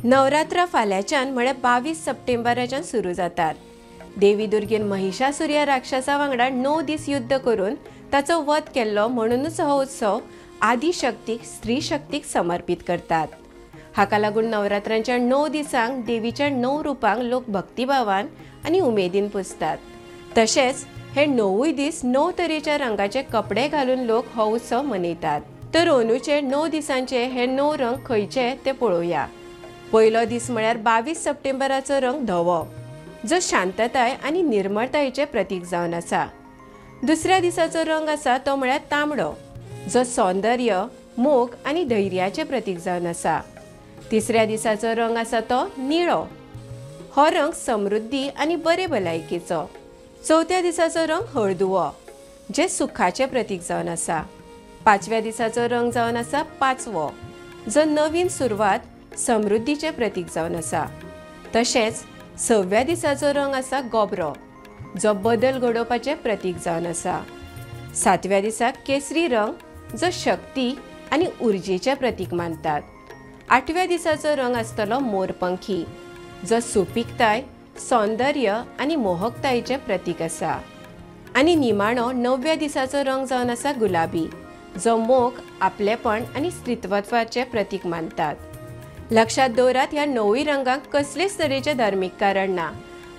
नवरात्र फाल्यांच्यान म्हळ्यार 22 सप्टेंबराच्यान सुरू जातात। देवी दुर्गेन महिषासूर ह्या राक्षसा वांगडा 9 दीस युद्ध करून ताचो वध केल्लो म्हणूनच हो उत्सव आदिशक्तीक स्त्री शक्तीक समर्पित करतात। हाका लागून नवरात्रांच्या 9 दिसांक देवीच्या 9 रुपांक लोक भक्तिभावान आनी उमेदीन पुजतात। तशेंच हे 9 दीस 9 तरेच्या रंगाचे कपडे घालून लोक हो उत्सव मनयतात। तर अंदूचे 9 दिसांचे हे 9 रंग खंयचे ते पळोवया। पयलो दीस म्हळ्यार 22 सप्टेंबराचो रंग धवो, जो शांतताय आनी निर्मळतायेचे प्रतीक जावन आसा। दुसऱ्या दिसाचो रंग आसा तो म्हळ्यार तांबडो, जो सौंदर्य, मोग आनी धैर्याचे प्रतीक जावन आसा। तिसऱ्या दिसाचो रंग आसा तो निळो, हो रंग समृद्धी आनी बरे भलायकेचो। चौथ्या दिसाचो रंग हळदुवो, जे सुखाचे प्रतीक जावन आसा। पांचव्या दिसाचो रंग जावन आसा पाचवो, जो नवीन सुरवात, समृद्धीचे प्रतीक जावन आसा। तशेंच 6व्या दिसाचो रंग आसा गोबरो, जो बदल घडोवपाचे प्रतीक जावन आसा। 7व्या दिसाक केसरी रंग, जो शक्ती आनी उर्जेचे प्रतीक मानतात। 8व्या दिसाचो रंग आसतलो मोरपंखी, जो सुपीकताय, सौंदर्य आनी मोहकतायेचे प्रतीक आसा। आनी निमाणो 9व्या दिसाचो रंग जावन आसा गुलाबी, जो मोग, आपलेपण आनी स्त्रीत्वाचे प्रतीक मानतात। लक्षात दवरात, ह्या 9 रंगांक कसलेच तरेचे धार्मिक कारण ना,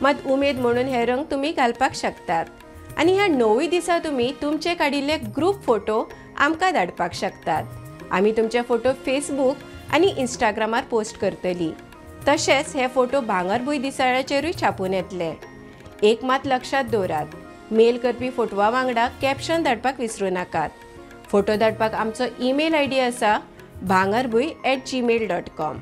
मात उमेद म्हणून हे रंग तुम्ही घालपाक शकतात। आनी ह्या 9 दिसा तुम्ही तुमचे काडिल्ले ग्रुप फोटो आमकां धाडपाक शकतात। आमी तुमचे फोटो फेसबुक आनी इंस्टाग्रामार पोस्ट करतली। तशेंच हे फोटो भांगरभूंय दिसाळ्याचेरूय छापून येतले। एक मात लक्षात दवरात, मेल करपी फोटवा वांगडा कॅप्शन धाडपाक विसरूं नाकात। फोटो धाडपाक आमचो ईमेल आयडी आसा bhangarabhui@gmail.com।